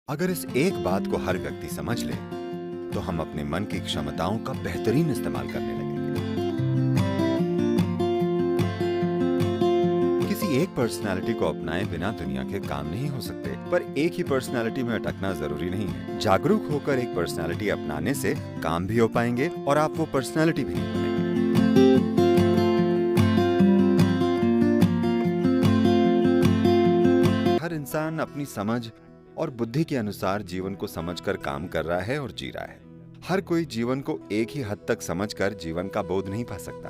अगर इस एक बात को हर व्यक्ति समझ ले, तो हम अपने मन की क्षमताओं का बेहतरीन इस्तेमाल करने लगेंगे। किसी एक पर्सनालिटी को अपनाए बिना दुनिया के काम नहीं हो सकते, पर एक ही पर्सनालिटी में अटकना जरूरी नहीं है। जागरूक होकर एक पर्सनालिटी अपनाने से काम भी हो पाएंगे और आप वो पर्सनालिटी भी नहीं बनेंगे। हर इंसान अपनी समझ और बुद्धि के अनुसार जीवन को समझकर काम कर रहा है और जी रहा है। हर कोई जीवन को एक ही हद तक समझकर जीवन का बोध नहीं पा सकता।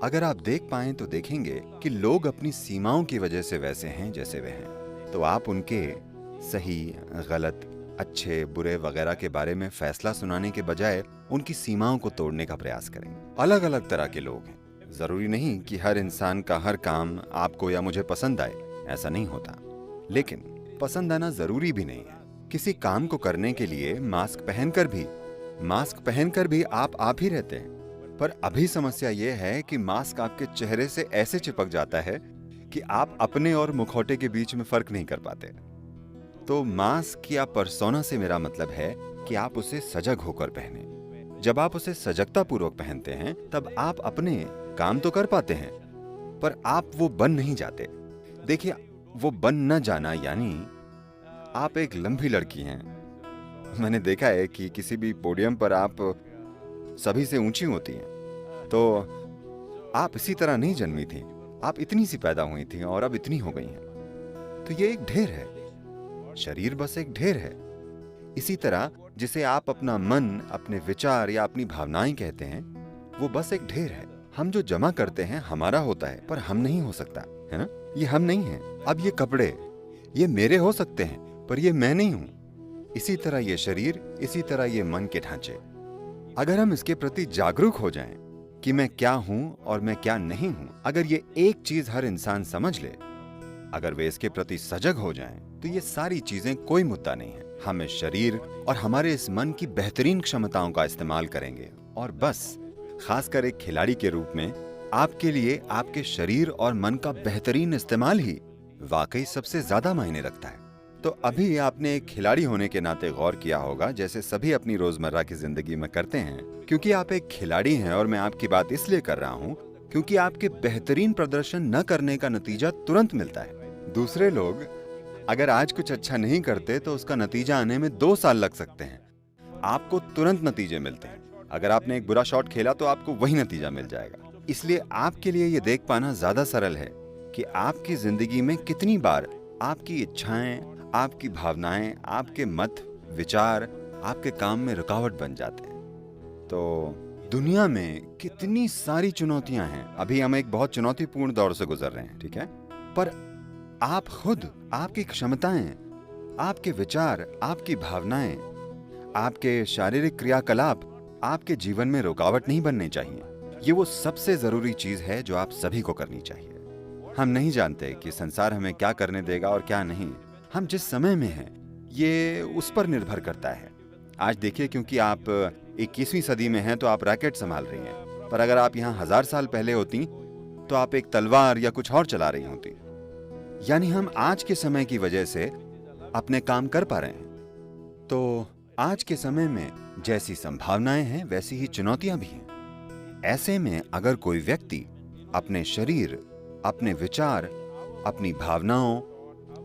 अगर आप देख पाएं तो देखेंगे कि लोग अपनी सीमाओं की वजह से वैसे हैं जैसे वे हैं। तो आप उनके सही, गलत, अच्छे, बुरे वगैरह के बारे में फैसला सुनाने के बजाय उनकी सीमाओं को तोड़ने का प्रयास करें। अलग अलग तरह के लोग हैं। जरूरी नहीं कि हर इंसान का हर काम आपको या मुझे पसंद आए, ऐसा नहीं होता। लेकिन पसंद आना जरूरी भी नहीं है। किसी काम को करने के लिए मास्क पहनकर भी आप ही रहते हैं। पर अभी समस्या यह है कि मास्क आपके चेहरे से ऐसे चिपक जाता है कि आप अपने और मुखौटे के बीच में फर्क नहीं कर पाते। तो मास्क या पर्सोना से मेरा मतलब है कि आप उसे सजग होकर पहने। जब आप उसे सजगता पूर्वक पहनते हैं, तब आप अपने काम तो कर पाते हैं, पर आप वो बन नहीं जाते। देखिए, वो बन न जाना यानी आप एक लंबी लड़की हैं। मैंने देखा है कि किसी भी पोडियम पर आप सभी से ऊंची होती हैं, तो आप इसी तरह नहीं जन्मी थी। आप इतनी सी पैदा हुई थी और अब इतनी हो गई हैं। तो ये एक ढेर है, शरीर बस एक ढेर है। इसी तरह जिसे आप अपना मन, अपने विचार या अपनी भावनाएं कहते हैं, वो बस एक ढेर है। हम जो जमा करते हैं हमारा होता है, पर हम नहीं हो सकता, है ना? ये हम नहीं हैं। अब ये कपड़े, ये मेरे हो सकते हैं, पर ये मैं नहीं हूं। इसी तरह ये शरीर, इसी तरह ये मन के ढांचे। अगर हम इसके प्रति जागरूक हो जाएं कि मैं क्या हूं और मैं क्या नहीं हूं, अगर ये एक चीज हर इंसान समझ ले, अगर वे इसके प्रति सजग हो जाएं, तो ये सारी चीजें कोई मुद्दा नहीं है। हम इस शरीर और हमारे इस मन की बेहतरीन क्षमताओं का इस्तेमाल करेंगे और बस, खासकर एक खिलाड़ी के रूप में, आपके लिए आपके शरीर और मन का बेहतरीन इस्तेमाल ही वाकई सबसे ज्यादा मायने रखता है। तो अभी आपने एक खिलाड़ी होने के नाते गौर किया होगा, जैसे सभी अपनी रोजमर्रा की जिंदगी में करते हैं। क्योंकि आप एक खिलाड़ी हैं और मैं आपकी बात इसलिए कर रहा हूं क्योंकि आपके बेहतरीन प्रदर्शन न करने का नतीजा तुरंत मिलता है। दूसरे लोग अगर आज कुछ अच्छा नहीं करते तो उसका नतीजा आने में 2 साल लग सकते हैं। आपको तुरंत नतीजे मिलते हैं। अगर आपने एक बुरा शॉट खेला तो आपको वही नतीजा मिल जाएगा। इसलिए आपके लिए ये देख पाना ज्यादा सरल है कि आपकी जिंदगी में कितनी बार आपकी इच्छाएं, आपकी भावनाएं, आपके मत, विचार आपके काम में रुकावट बन जाते हैं। तो दुनिया में कितनी सारी चुनौतियां हैं। अभी हम एक बहुत चुनौतीपूर्ण दौर से गुजर रहे हैं, ठीक है? पर आप खुद, आपकी क्षमताएं, आपके विचार, आपकी भावनाएं, आपके शारीरिक क्रियाकलाप आपके जीवन में रुकावट नहीं बनने चाहिए। ये वो सबसे जरूरी चीज है जो आप सभी को करनी चाहिए। हम नहीं जानते कि संसार हमें क्या करने देगा और क्या नहीं। हम जिस समय में हैं, ये उस पर निर्भर करता है। आज देखिए, क्योंकि आप 21वीं सदी में हैं तो आप रैकेट संभाल रही हैं, पर अगर आप यहाँ 1000 साल पहले होती तो आप एक तलवार या कुछ और चला रही होती। यानी हम आज के समय की वजह से अपने काम कर पा रहे हैं। तो आज के समय में जैसी संभावनाएं हैं वैसी ही चुनौतियां भी हैं। ऐसे में अगर कोई व्यक्ति अपने शरीर, अपने विचार, अपनी भावनाओं,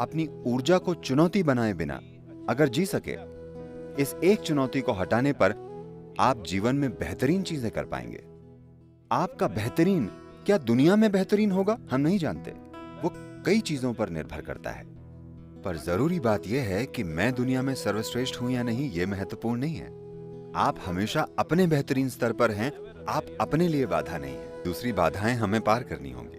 अपनी ऊर्जा को चुनौती बनाए बिना अगर जी सके, इस एक चुनौती को हटाने पर आप जीवन में बेहतरीन चीजें कर पाएंगे। आपका बेहतरीन क्या दुनिया में बेहतरीन होगा, हम नहीं जानते। वो कई चीजों पर निर्भर करता है। पर जरूरी बात यह है कि मैं दुनिया में सर्वश्रेष्ठ हूं या नहीं, यह महत्वपूर्ण नहीं है। आप हमेशा अपने बेहतरीन स्तर पर हैं। आप अपने लिए बाधा नहीं है। दूसरी बाधाएं हमें पार करनी होंगी।